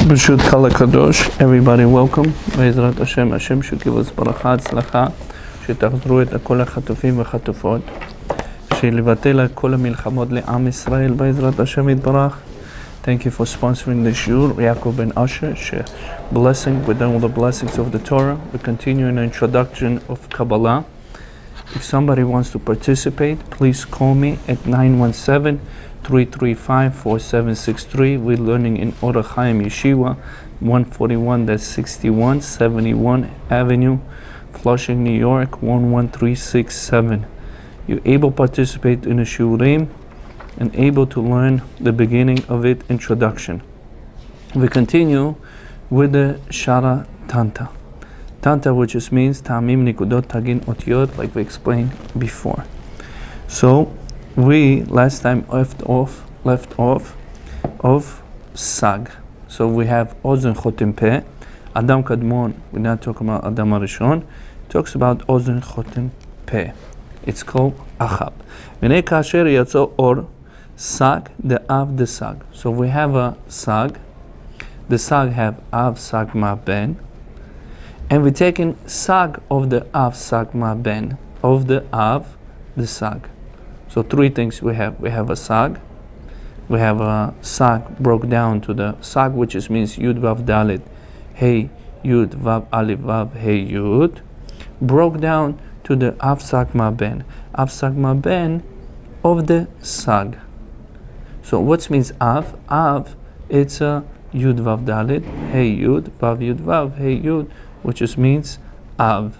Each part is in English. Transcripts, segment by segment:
B'shut Kol HaKadosh, everybody welcome. Be'ezrat Hashem, Hashem should give us ברכה, הצלחה, שתחזרו את כל החטופים והחטופות, שלבטל את כל המלחמות לעם ישראל, בעזרת השם יתברך. Thank you for sponsoring the shiur, Yaakov Ben Asher, blessing, we're done with the blessings of the Torah. We continue in the introduction of Kabbalah. If somebody wants to participate, please call me at 917-335-4763. We're learning in Orach Chaim Yeshiva, 141-61, 71 Avenue, Flushing, New York, 11367. You're able to participate in the shiurim and able to learn the beginning of it, introduction. We continue with the Shara Tanta. Tanta, which just means Ta'amim Nikudot Tagin Otiot, like we explained before. So we last time left off of Sag. So we have Ozen Chotem Peh, Adam Kadmon. We're not talking about Adam Arishon. Talks about Ozen Chotem Peh. It's called Achab. V'nei kasher yatzo or Sag the Av the Sag. So we have a Sag. The Sag have Av Sag Ma Ben. And we're taking Sag of the Av Sag Ma Ben, of the Av, the Sag. So three things we have. We have a Sag. We have a Sag broke down to the Sag, which is means Yud Vav Dalet, Hey Yud Vav Alif Vav Hey Yud, broke down to the Av Sag Ma Ben. Av Sag Ma Ben of the Sag. So what means Av? Av, it's a Yud Vav Dalet, Hey Yud, Vav Yud Vav, Hey Yud, which just means Av,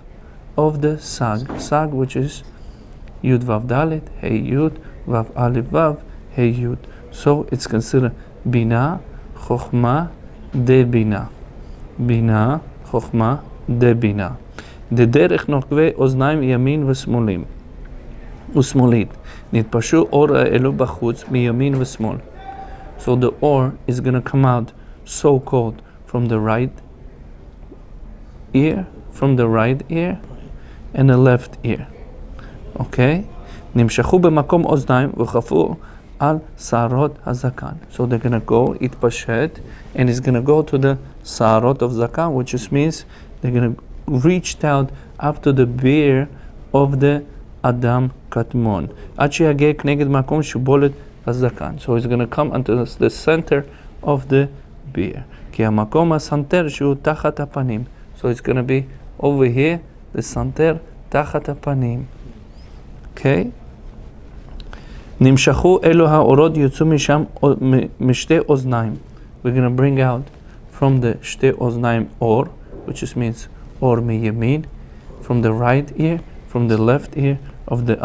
of the Sag. Sag, which is Yud Vav Dalet, Hey Yud, Vav Alif Vav, Hey Yud. So it's considered Bina, Chochma, De Bina. Bina, Chochma, De Bina. The derech nokve oznaim yamin v'smolim. Usmolit. Nitpashu or elu bachutz miyamin v'smol. So the or is going to come out so-called from the right ear, and the left ear. Okay? Nimshachu b'makom oznaim v'chafu al sarot hazakan. So they're going to go, itpashet, and it's going to go to the sarot of zakan, which just means they're going to reach out up to the beard of the Adam Katmon. Achiyage kneged makom shubolet hazakan. So it's going to come unto the center of the beard. Ki hamakom hasanter shu tachat hapanim. So it's going to be over here, the santer tachat hapanim. Okay? Nimshachu elo haorot yotzu misham mishte oznaim. We're going to bring out from the shte oznaim or, which just means or miyamin, from the right ear, from the left ear of the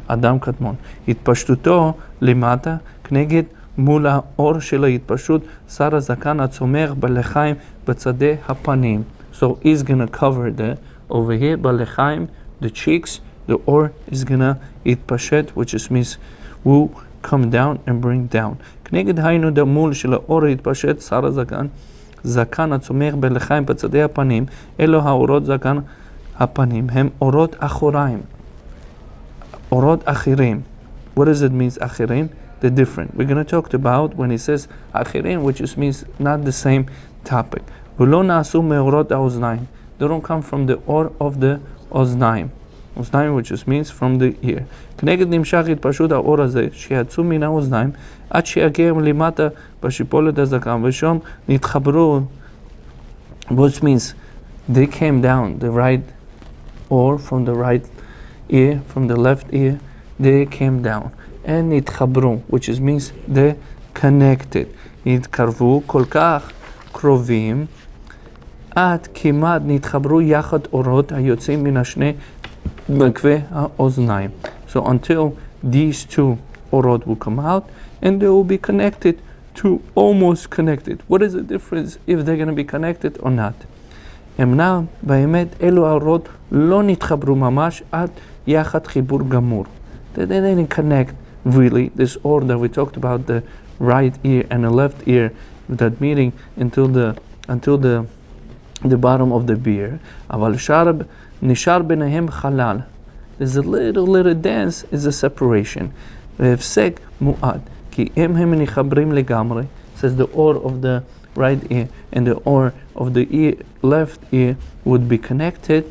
Adam Katmon. Itpashtuto limata kneged mula or shela itpashut sara zakan atzomer balechaim b'tzadeh hapanim. So he's gonna cover the over here balechaim, the cheeks. The or is gonna itpashet, which just means will come down and bring down. Kneged haynu da mul shela or itpashet sara zakan. זקן הצומח בלחיים בצדי הפנים, אלו האורות זקן הפנים, הם אורות אחוריים, אורות אחרים. What does it mean, אחרים? They're different. We're going to talk about when he says אחרים, which just means not the same topic. ולא נעשו מאורות האוזניים. They don't come from the or of the אוזניים. אוזניים, which just means from the ear. כנגד נמשך התפשוט האור הזה, שיצאו מן האוזניים, עד שיגיע למטה בשיפולת הזקן, ושם נתחברו, which means they came down, the right or from the right ear, from the left ear, they came down. and נתחברו, which means they connected. נתקרבו כל כך קרובים, עד כמעט נתחברו יחד אורות היוצאים מן השני בקווי האוזניים. So until these two orot will come out and they will be connected to almost connected. What is the difference if they're going to be connected or not? אמנם באמת אלו האורות לא נתחברו ממש עד יחד חיבור גמור. They didn't connect really, this order that we talked about, the right ear and the left ear, that meeting until the bottom of the beer. אבל נשאר ביניהם חלל. There's a little dance, is a separation. והפסק מועט, כי הם מתחברים לגמרי, says the or of the right ear and the or of the ear, left ear would be connected,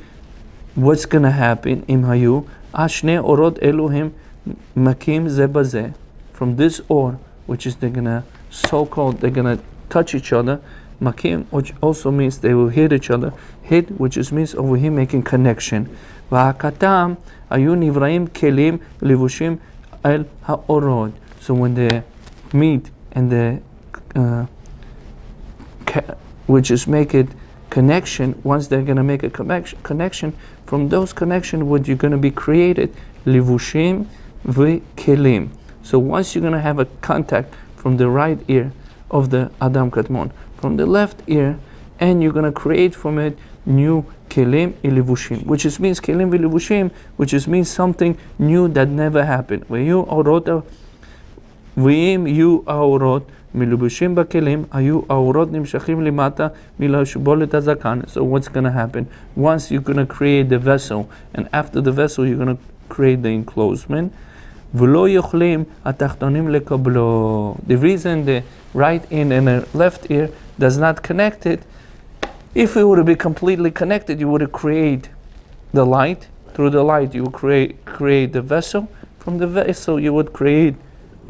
what's gonna happen? Im hayu ashne orot eluhim makim ze baze. From this or, which is they're gonna touch each other. Makim, which also means they will hit each other. Hit, which is means over here making connection. Va'akatam ayu nivraim kelim levushim el haorod. So when they meet and the which is make it connection, once they're gonna make a connection, from those connection what you're gonna be created, levushim v'kelim. So once you're gonna have a contact from the right ear of the Adam Kadmon, from the left ear, and you're gonna create from it new kelim ilivushim, which is means kelim ilivushim, which is means something new that never happened. V'yu aorot v'im yu aorot milubushim b'kelim ayu aorot nimshachim limata milashbolet hazakan. So what's gonna happen? Once you're gonna create the vessel, and after the vessel you're gonna create the enclosement. The reason the right ear and the left ear does not connect it, if it would be completely connected, you would create the light. Through the light, you would create the vessel. From the vessel, you would create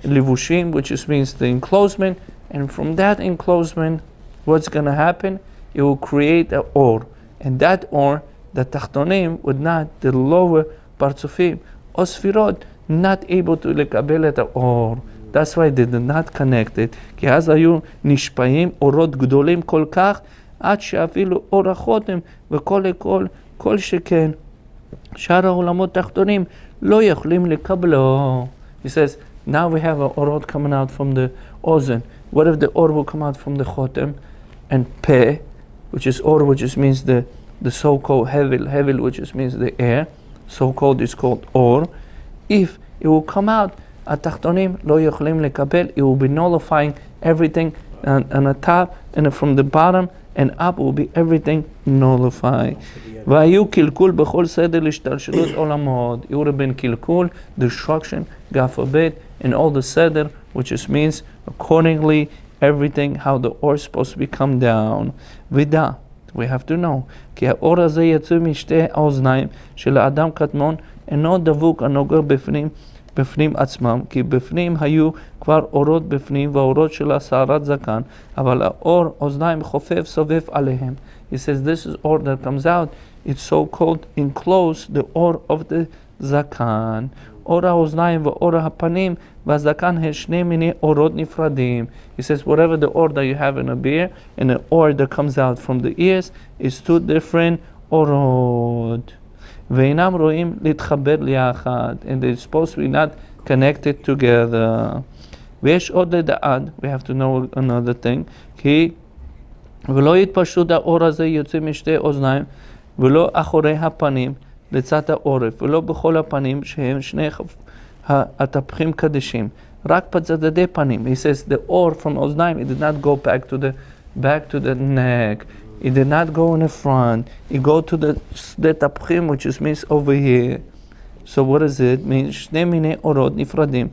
livushim, which means the enclosement. And from that enclosement, what's going to happen? It will create an or. And that or, the tachtonim, would not, the lower parts of him, or sfirot, not able to lekabel את האור. That's why they did not connect it. כי אז היו נשפעים אורות גדולים כל כך, עד שאפילו אור החותם וכל כל שכן שאר העולמות תחתונים לא יכולים לקבלו. He says, now we have an orot coming out from the ozen. What if the or will come out from the chotem and pe, which is or, which means the so-called hevel, which means the air, so-called is called or. If it will come out, atachtonim lo yochlim lekabel, it will be nullifying everything, and the top and from the bottom and up will be everything nullified. Vayu kilkul bechol seder lishtalshelut olamot. It would have been kilkul, destruction, God forbid, in all the seder, which means accordingly everything how the or is supposed to be come down. Vida, we have to know, כי האור הזה יצא משתי האוזניים של האדם קדמון, אינו דבוק הנוגע בפנים עצמם, כי בפנים היו כבר אורות בפנים והאורות של הסערת זקן, אבל האור אוזניים חופף סובב עליהם. He says this is or that comes out, it's so called enclosed, the or of the זקן. אור האוזניים ואור הפנים והזקן הם שני מיני אורות נפרדים. He says whatever the or that you have in a beer and the or that comes out from the ears is two different אורות. ואינם רואים להתחבר ליחד, and they're supposed to be not connected together. ויש עוד לדעת, we have to know another thing, כי ולא יתפשט האור הזה יוצא משתי אוזניים, ולא אחורי הפנים לצד העורף, ולא בכל הפנים שהם שני התפוחים קדשים, רק בצדדי פנים. He says the or from אוזניים, it did not go back to the neck. It did not go in the front. It go to the tapchim, which means over here. So what does it mean? שני מיני אורות נפרדים.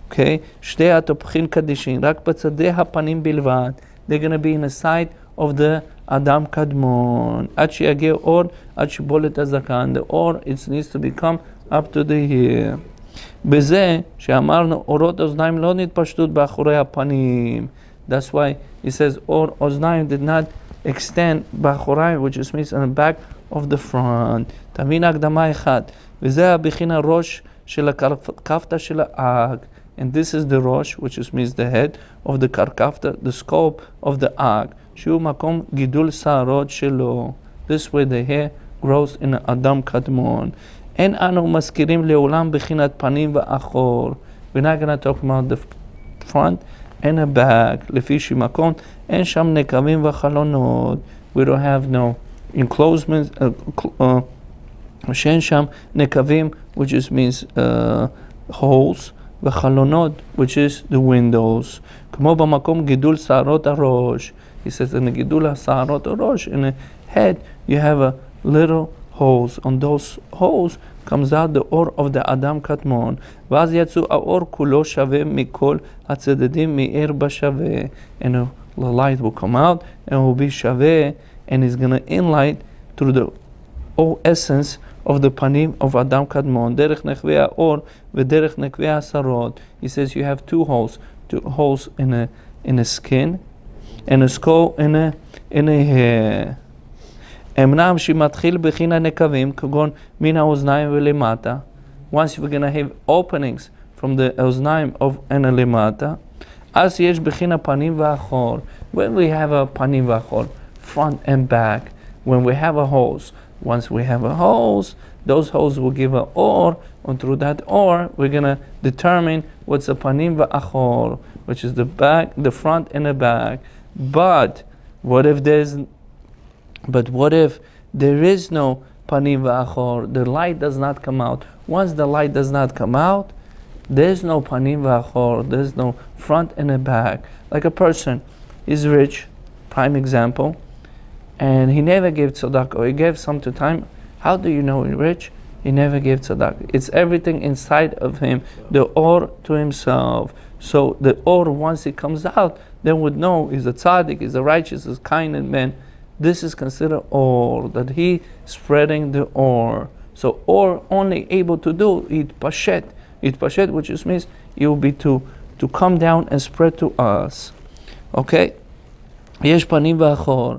Okay? שתי התפוחים קדישים, רק בצדי הפנים בלבד. They're going to be in the side of the אדם קדמון. עד שיגיע אור, עד שיבול את הזקן. The or, it needs to become up to the here. בזה שאמרנו, אורות אוזניים לא נתפשטות באחורי הפנים. That's why he says, or אוזניים did not extend באחורי, which means on the back of the front. תבין הקדמה אחד. וזה הבחינה ראש של הקרקפתא של האג. And this is the ראש, which means the head of the קרקפתא, the scope of the האג. שהוא מקום גידול שערות שלו. This way the hair grows in אדם קדמון. אין אנו מזכירים לעולם בחינת פנים ואחור. We're not going to talk about the front and the back. לפי שמקום, אין שם נקבים וחלונות. We don't have no enclosements, שאין שם נקבים, which means holes, וחלונות, which is the windows. כמו במקום גידול שערות הראש. He says, in the גידול שערות הראש, in the head, you have a little holes. On those holes comes out the or of the אדם קדמון. ואז יצאו האור כולו שווה מכל הצדדים מאיר בשווה. And the light will come out and will be shaveh, and is going to enlight through the whole essence of the panim of Adam Kadmon. Derech nechvei ha'or v'derech nechvei ha'sarot. He says you have two holes in a skin, and a skull in a hair. אמנם שמתחיל בכין הנקבים, כגון מן האוזניים ולמטה. Once we're going to have openings from the האוזניים and למטה, אז יש בכין הפנים והאחור. When we have a panim v'achor, front and back, when we have a holes, once we have a holes, those holes will give a or, and through that or, we're going to determine what's a panim v'achor, which is the back, the front and the back. But what if there is no panim v'achor? The light does not come out. Once the light does not come out, there's no panim v'achor. There's no front and a back. Like a person is rich, prime example, and he never gave tzedakah, or he gave some to time. How do you know he's rich? He never gave tzedakah. It's everything inside of him, the or to himself. So the or, once it comes out, then would know he's a tzaddik, he's a righteous, he's kind and man. This is considered or, that he spreading the or. So or only able to do it pashet, which just means it will be to come down and spread to us. Okay? יש פנים ואחור.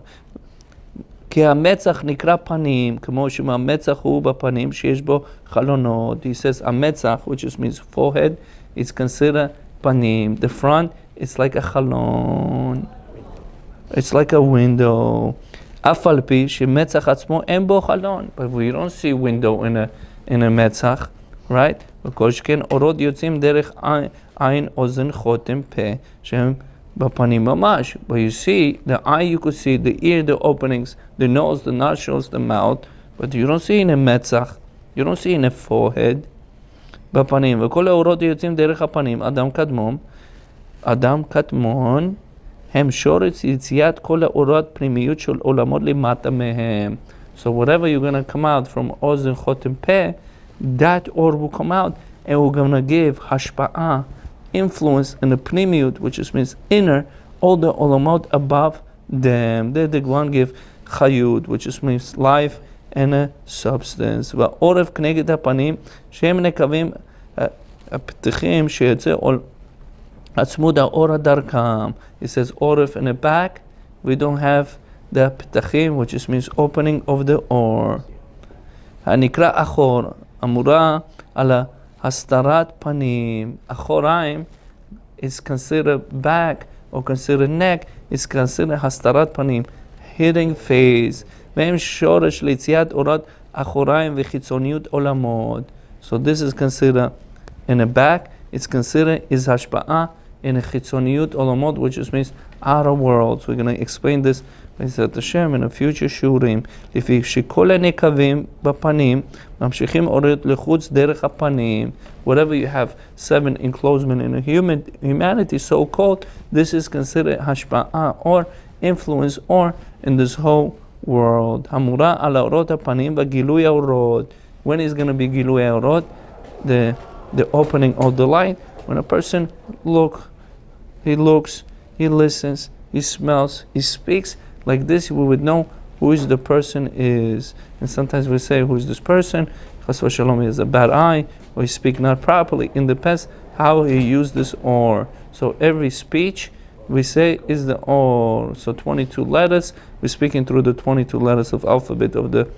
כי המצח נקרא פנים, כמו שהמצח הוא בפנים שיש בו חלונות. He says המצח, which just means forehead, is considered panim. The front, it's like a חלון. It's like a window. אף על פי שמצח עצמו אין בו חלון. But we don't see window in a מצח, right? וכל שכן אורות יוצאים דרך עין, אוזן, חותם, פה, שהם בפנים ממש. But you see, the eye you could see, the ear, the openings, the nose, the nostrils, the mouth, but you don't see in a מצח, you don't see in a forehead, בפנים. וכל האורות יוצאים דרך הפנים, אדם קדמון, הם שורש יציאת כל האורות פנימיות של עולמות למטה מהם. So whatever you're going to come out from אוזן, חותם, פה, that or will come out, and we're going to give hashpa'ah, influence in the pnimiyut, which just means inner, all the olamot above them. They one give chayut, which just means life and a substance. והעורף כנגד הפנים, שהם נקבים הפתחים שיוצא עצמוד האור דרכם. It says עורף in the back, we don't have the פתחים, which just means opening of the or. הנקרא אחור, אמורה על הסתרת פנים. אחוריים is considered back, or considered neck, is considered הסתרת פנים, hidden face. והם שורש ליציאת אורות אחוריים וחיצוניות עולמות. So this is considered in the back, it's considered is השפעה in a חיצוניות עולמות, which just means outer worlds. We're going to explain this בעזרת השם in a future שיעורים. לפי שכל הנקבים בפנים ממשיכים אורות לחוץ דרך הפנים. Whatever you have 7 enclosement in a humanity so called, this is considered השפעה or influence or in this whole world. המורה על האורות הפנים וגילוי האורות. When is going to be גילוי האורות? The opening of the light. When a person looks, he listens, he smells, he speaks. Like this, we would know who is the person is. And sometimes we say, who is this person? Chas v'shalom, he has a bad eye, or he speaks not properly. In the past, how he used this or. So every speech we say is the or. So 22 letters, we're speaking through the 22 letters of alphabet of the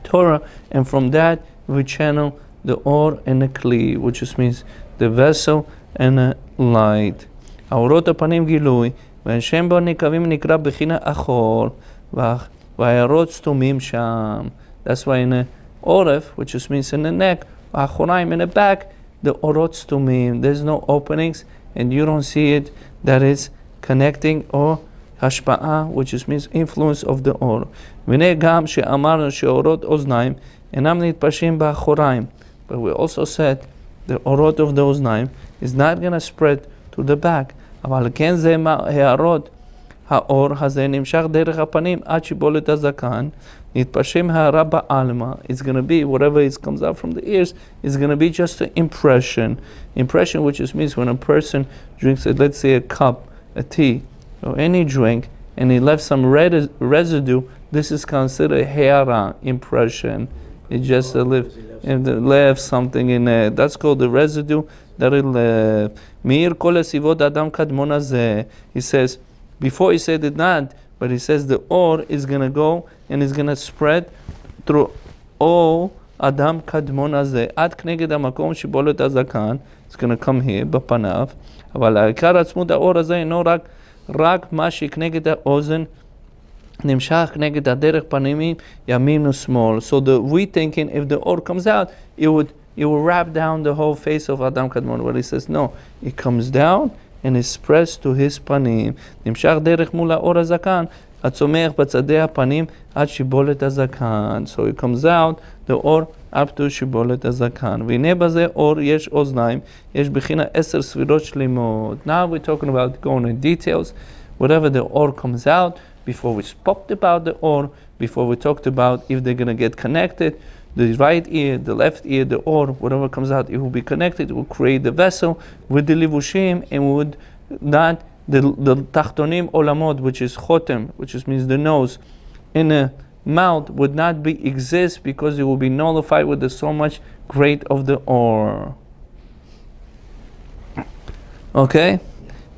Torah, and from that we channel the or and the kli, which just means the vessel and the light. האורות הפנים גילוי, והשם בו נקבים נקרא בחינה אחור, והערות סתומים שם. That's why in the oref, which just means in the neck, האחוריים in the back, the orot סתומים, there's no openings, and you don't see it, that is connecting or השפעה, which just means influence of the or. והנה גם שאמרנו שאורות אוזניים אינם נתפשים באחוריים. But we also said the orot of the אוזניים is not going to spread to the back. אבל כן זה הערות, האור הזה נמשך דרך הפנים עד שיבולת הזקן, נתפשם הערה בעלמא. It's going to be, whatever it comes out from the ears, it's going to be just an impression. Impression, which just means when a person drinks, let's say a cup, a tea, So any drink, and he left some residue, this is considered hera, impression. It just left something in there. That's called the residue that it left. Meir kol asivot adam kadmon hazeh. He says, before he said it not, but he says the or is going to go and is going to spread through all Adam kadmon hazeh. Ad kneged hamakom shibolet hazakan. It's going to come here, בפניו. אבל העיקר עצמות האור הזה אינו רק מה שכנגד האוזן נמשך כנגד הדרך פנימי ימין ושמאל. So we thinking if the or comes out, it will wrap down the whole face of Adam kadmon. But he says no, it comes down and it spreads to his פנים. נמשך דרך מול האור הזקן הצומח בצדי הפנים עד שיבולת הזקן. So it comes out, the or up to שיבולת הזקן. והנה בזה אור יש אוזניים, יש בחינה 10 ספירות שלמות. Now we're talking about going in details. Whatever the or comes out, before we spoke about the or, before we talked about if they're going to get connected, the right ear, the left ear, the or, whatever comes out, it will be connected, it will create the vessel with the livushim, and would not, the tachtonim olamot, which is chotem, which means the nose, in the mouth would not exist because it will be nullified with the so much great of the or. Okay?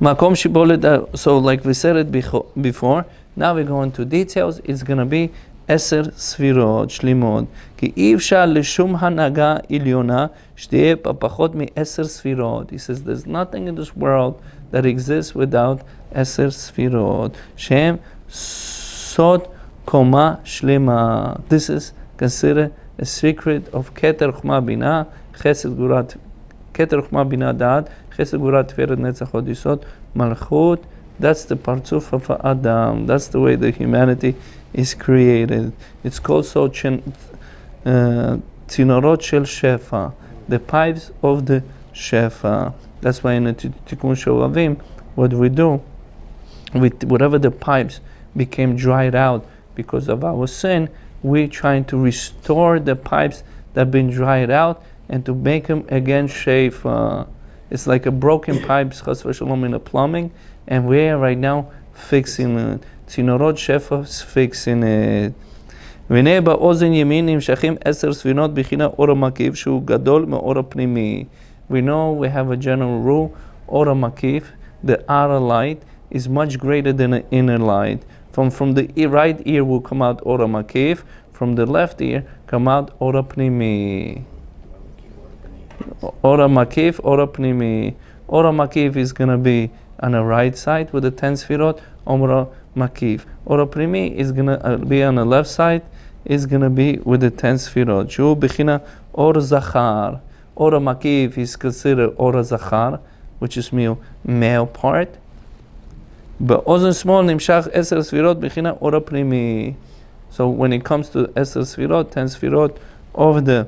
Makom shibolet, so like we said it before, now we go into details. It's going to be 10 ספירות שלמות. כי אי אפשר לשום הנהגה עליונה שתהיה פחות מ10 ספירות. He says there's nothing in this world that exists without 10 ספירות. שהם סוד קומה שלמה. This is considered a secret of כתר חוכמה בינה, חסד גבורת, כתר חוכמה בינה דעת, חסד גבורת תפארת נצח הוד יסוד, מלכות. That's the partzuf of Adam. That's the way the humanity is created. It's called so צינורות של שפע, the pipes of the shefa. That's why in the Tikkun Shovavim, what we do, with whatever the pipes became dried out because of our sin, we're trying to restore the pipes that have been dried out and to make them again shefa. It's like a broken pipes, chas v'shalom, in the plumbing, and we're right now fixing it. צינורות שפע fixing it. והנה באוזן ימין נמשכים 10 ספינות בחינה אור המקיף שהוא גדול מאור הפנימי. We know we have a general rule, אור המקיף, the outer light is much greater than the inner light. From the right ear will come out אור המקיף, from the left ear come out אור הפנימי. אור המקיף, אור הפנימי. אור המקיף is going to be on the right side with the 10 ספירות, אור makif. Or primi is gonna be on the left side, is gonna be with the 10 sfirot. Shu bechina or zachar. Or makif is considered or zachar, which is male part. But ozen small nimshach 10 sfirot bechina or primi. So when it comes to 10 sfirot, 10 sfirot of the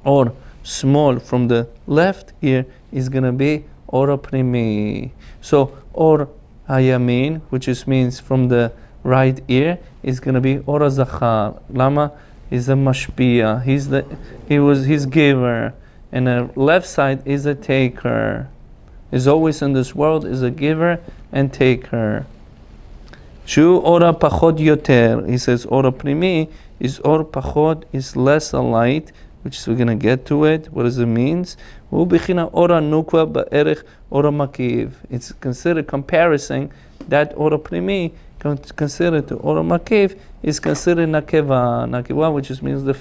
or small from the left ear is gonna be or primi. So or Hayamin, which means from the right ear, is going to be Ora Zachar. Lama is a mashpia. He's giver, and the left side is a taker. Is always in this world is a giver and taker. Shu Ora Pachot Yoter. He says Ora Primi is Or Pachot is less a light, which is we're going to get to it. What does it mean? It's considered comparison that Ora Primi considered to Ora Makiv is considered Nakeva. Nakeva, which means the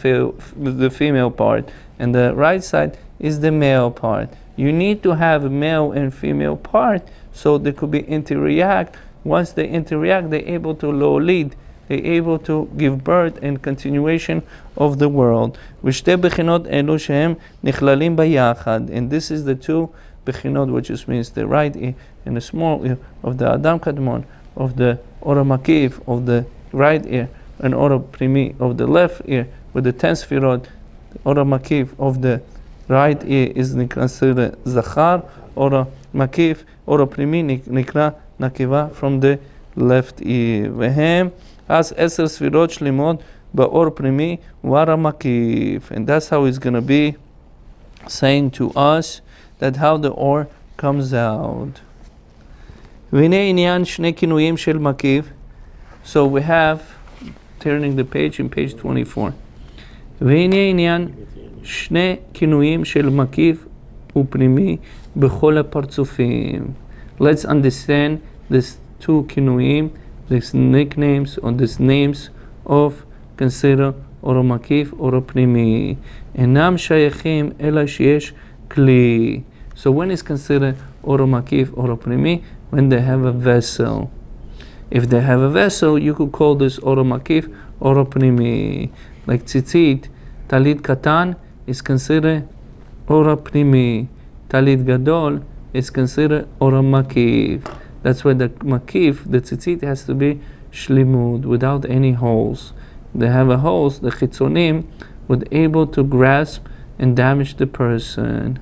female part, and the right side is the male part. You need to have a male and female part so they could be interact. Once they interact, they're able to lead. They're able to give birth and continuation of the world. And this is the two bechinot, which means the right ear and the small ear of the Adam Kadmon, of the Ora Makiv, of the right ear, and Ora Primi of the left ear, with the 10 sfirot. Ora Makiv of the right ear is considered Zachar, Ora Makiv, Ora Primi Nikra Nakiva from the left ear. Vehem as 10 sfirot shlimot ba'or primi wara makif. And that's how he's going to be saying to us that how the or comes out. והנה עניין שני כינויים של מקיף. So we have, turning the page in page 24. והנה עניין שני כינויים של מקיף ופנימי בכל הפרצופים. Let's understand these two כינויים, these nicknames or these names of consider אור מקיף, אור פנימי. אינם שייכים אלא שיש כלי. So when is considered אור מקיף, אור פנימי? When they have a vessel. If they have a vessel, you could call this אור מקיף, אור פנימי. Like ציצית, טלית קטן is considered אור פנימי. טלית גדול is considered אור מקיף. That's why the מקיף, the ציצית has to be shlimud, without any holes. They have a holes, the chitzonim would able to grasp and damage the person.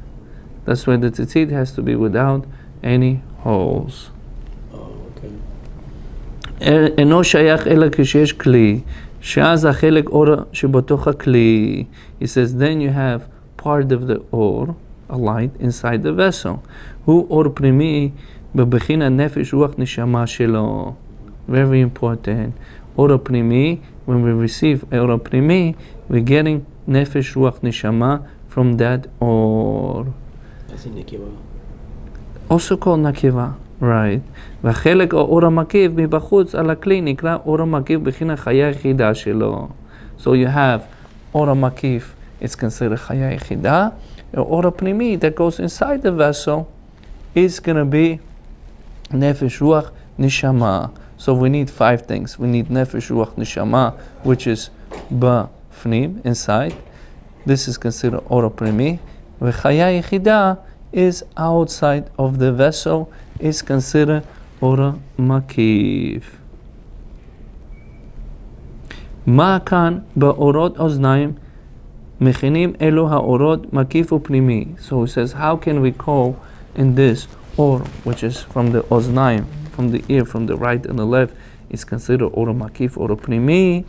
That's why the tzitzit has to be without any holes. אינו שייך אלא כשיש כלי, שאז החלק אור שבתוך הכלי. He says, then you have part of the אור, a light, inside the vessel. הוא אור פנימי בבחינת נפש רוח נשמה שלו. Very important. אור פנימי, when we receive אור פנימי, we're getting נפש רוח נשמה from that אור. That's in Nikiva. Also called נקבה, right. והחלק האור המקיף מבחוץ על הכלי נקרא אור המקיף בחינת חיה יחידה שלו. So you have אור המקיף, it's considered חיה יחידה. האור הפנימי that goes inside the vessel is going to be נפש רוח נשמה. So we need 5 things. We need nefesh ruach neshama, which is b'fnim, inside. This is considered ora primi. V'chaya yechida is outside of the vessel, is considered ora makiv. Ma kan ba'orot oznaim mechinim elu ha'orot makif u'pnimi. So he says, how can we call in this or, which is from the oznaim, from the ear, from the right and the left, is considered ora makif, ora pnimi.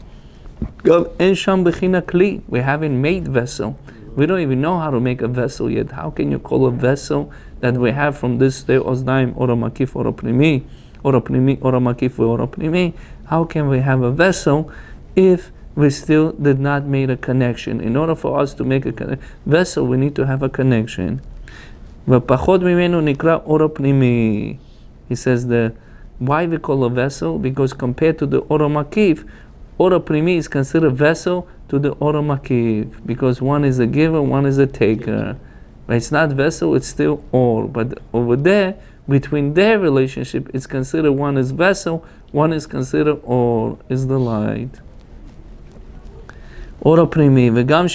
En sham bechina kli. We haven't made vessel. We don't even know how to make a vessel yet. How can you call a vessel that we have from this day oznaim ora makif, ora pnimi, ora makif, ora pnimi? How can we have a vessel if we still did not make a connection? In order for us to make a vessel, we need to have a connection. V'pachot mimenu nikra ora pnimi. He says why we call a vessel? Because compared to the ora makif, ora primi is considered vessel to the ora makif. Because one is a giver, one is a taker. But it's not vessel, it's still or. But over there, between their relationship, it's considered one is vessel, one is considered or, is the light. אור הפנימי, וגם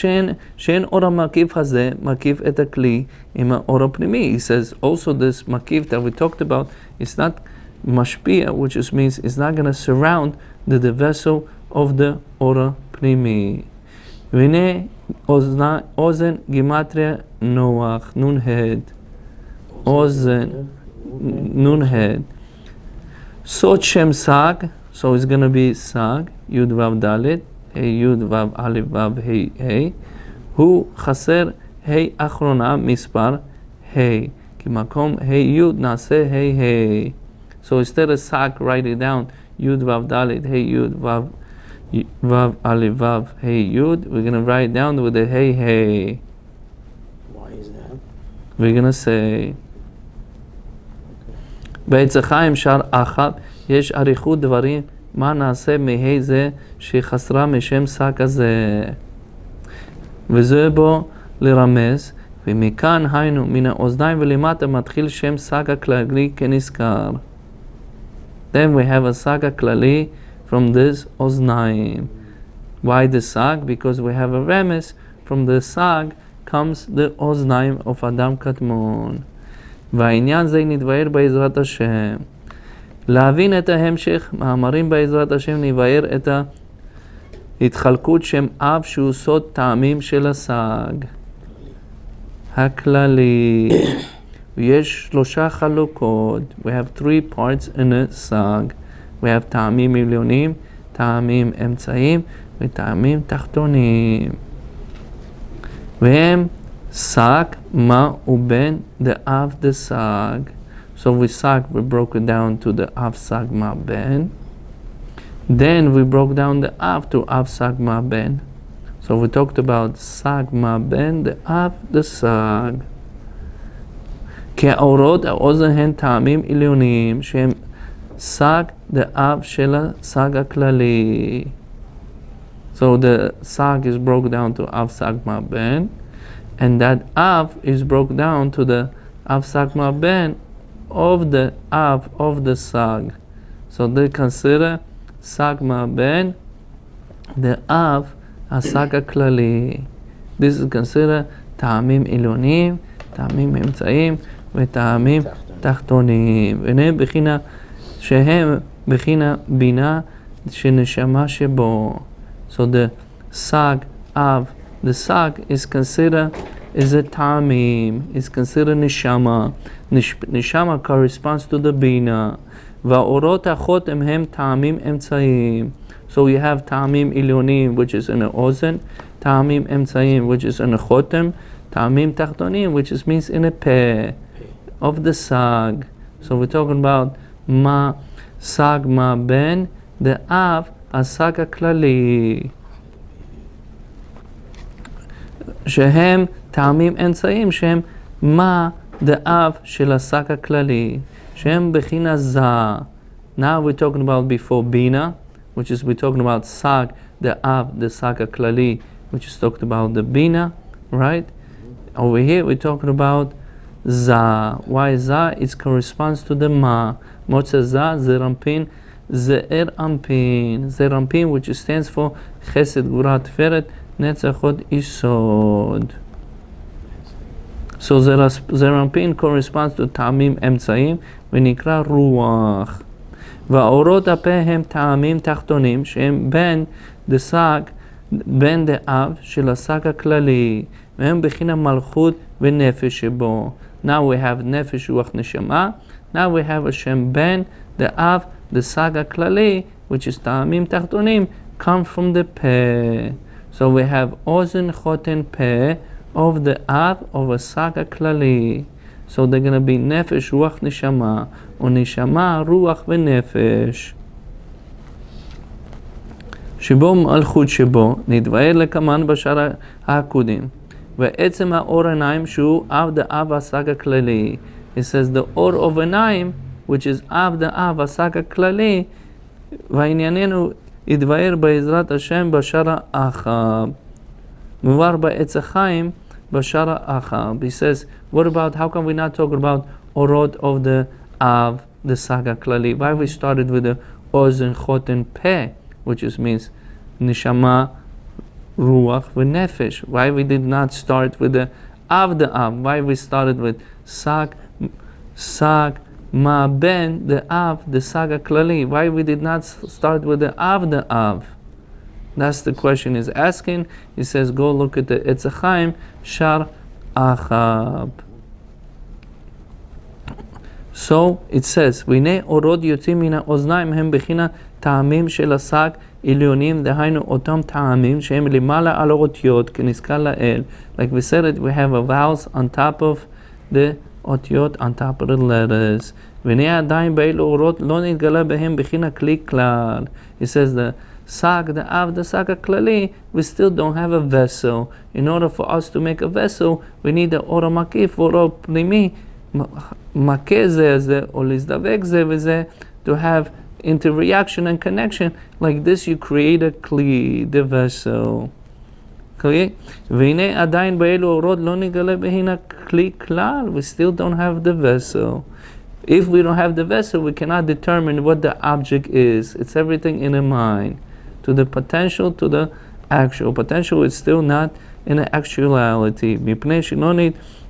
שאין אור המקיף הזה, מקיף את הכלי עם האור הפנימי. He says also this מקיף that we talked about, it's not משפיע, which just means it's not going to surround the vessel of the אור הפנימי. והנה אוזן גימטריה נוח, נון הד. אוזן, נון הד. סוד שם סג, so it's going to be סג, י' ו' ד'. י' ו' א' ו' ה' הוא חסר ה' אחרונה מספר ה' כי מקום ה' י' נעשה ה' ה'. So instead of sag, write it down י' ו' ד' ה' י' ו' א' ו' ה' י' we're going to write it down with a ה' ה'. Why is that? We're going to say בעץ החיים שר אחת יש אריכות דברים מה נעשה מהי זה שחסרה משם שק הזה. וזה בו לרמז, ומכאן היינו מן האוזניים ולמטה מתחיל שם שק הכללי כנזכר. Then we have a שק הכללי from this אוזניים. Why the שק? Because we have a remez from the שק comes the אוזניים of אדם קדמון. והעניין זה נתבהר בעזרת השם. להבין את ההמשך, מאמרים בעזרת השם נבהר את ההתחלקות שם אב שהוא סוד טעמים של הסג הכללי. יש 3 חלוקות. We have 3 parts in a סג. We have טעמים עליונים, טעמים אמצעיים וטעמים תחתונים. והם סג, מה ובין דאב דסג. So we broke it down to the Av Sag Ma Ben. Then we broke down the Av to Av Sag Ma Ben. So we talked about Sag Ma Ben, the Av, the Sag. כי האורות האוזן הן טעמים עליונים שהם סג דאב של הסג הכללי. So the sag is broke down to Av Sag Ma Ben, and that Av is broke down to the Av Sag Ma Ben of the Av of the Sag. So they consider Sag Ma Ben the Av הסג הכללי. This is considered טעמים עליונים, טעמים אמצעיים וטעמים תחתונים. והם בחינה שהם בחינה בינה שנשמה שבו. So the sag of the sag is considered is a ta'amim, is considered neshama. Neshama corresponds to the bina. והאורות החותם הם טעמים אמצעיים. So you have ta'amim ilyonim, which is in the ozen, ta'amim emtzayim, which is in the chotem, ta'amim tachtonim, which is means in a peh of the sag. So we're talking about ma sag ma ben the av הסג הכללי, שהם טעמים אמצעיים שהם מה דאב של הסג הכללי, שהם בחינה זה. Now we're talking about before bina, which is we're talking about sag, the av, the sag הכללי, which is talked about the bina, right? Over here we're talking about za. Why za? It corresponds to the ma. Motze za, zerampin, Ze'er Ampin. Ze'er Ampin, which stands for Chesed Gvura Tiferet Netzachot Isod. So Ze'er Ampin corresponds to Ta'amim Emtzayim ונקרא רוח. והאורות הפה הם טעמים תחתונים שהם בין דסג, בין דאב של הסג הכללי, והם בחינה מלכות ונפש שבו. Now we have נפש רוח נשמה. Now we have השם בין דאב the saga klali, which is ta'amim tachtonim, come from the peh. So we have ozen choten peh of the av of a saga klali. So they're going to be nefesh, ruach, neshama, or neshama, ruach, ונפש. שבו מלכות שבו, נתבהר לקמן בשאר העקודים. ועצם האור עיניים שהוא אב דאב הסג הכללי. It says the or of עיניים, which is Av the Av הסג הכללי, וענייננו יתבהר בעזרת השם בשאר האחב. מבואר בעץ החיים בשאר האחב. He says, what about, how come we not talk about orot of the Av, the sag הכללי? Why we started with the ozen, choten, peh, which is means neshama, ruach, ונפש? Why we did not start with the Av the Av? Why we started with sag, Ma ben the Av, the saga klali? Why we did not start with the Av? That's the question he's asking. He says, go look at the Etz HaChaim, Shar Achab. So it says, והנה אורות יוצאים מן האוזניים הם בחינה טעמים של הסג עליונים, דהיינו אותם טעמים שהם למעלה על האותיות כנזכר לאל. Like we said it, we have a vowels on top of the אותיות, on top of the letters. והנה עדיין באלו אורות לא נתגלה בהם בחינה כלי כלל. He says the sag, the av, the sag הכללי, we still don't have a vessel. In order for us to make a vessel, we need the אור המקיף, אור פנימי, מכה זה, או להזדבק זה וזה, to have interreaction and connection. Like this you create a kli, the vessel. Okay? והנה עדיין באלו אורות לא נגלה בהן כלי כלל, we still don't have the vessel. If we don't have the vessel, we cannot determine what the object is. It's everything in the mind. To the potential, to the actual. Potential is still not in the actuality. מפני שלא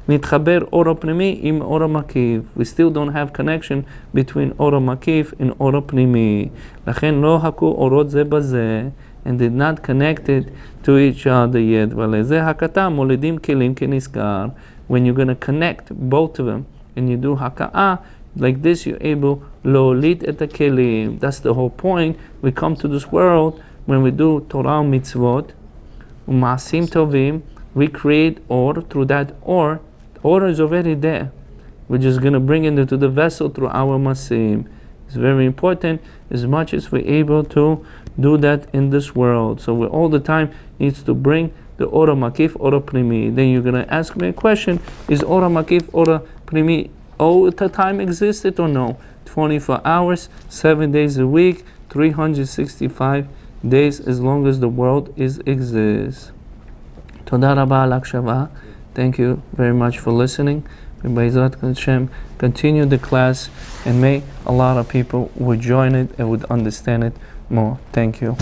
נתחבר אור הפנימי עם אור המקיף. We still don't have connection between אור המקיף and אור הפנימי. לכן לא הקו אורות זה בזה. And did not connect it to each other yet. ולזה הקטה מולידים כלים כנזכר. When you're going to connect both of them and you do הקאה, like this you're able להוליד את הכלים. That's the whole point. We come to this world when we do Torah mitzvot, ומעשים טובים, we create or through that or is already there. We're just going to bring it into the vessel through our masim. It's very important, as much as we're able to do that in this world. So we all the time needs to bring the Ora Makif, Ora Primi. Then you're going to ask me a question, is Ora Makif, Ora Primi all the time existed or no? 24 hours, 7 days a week, 365 days, as long as the world exists. Toda Rabba al Akshava. Thank you very much for listening. B'ezrat Hashem, continue the class, and may a lot of people would join it and would understand it more. Thank you.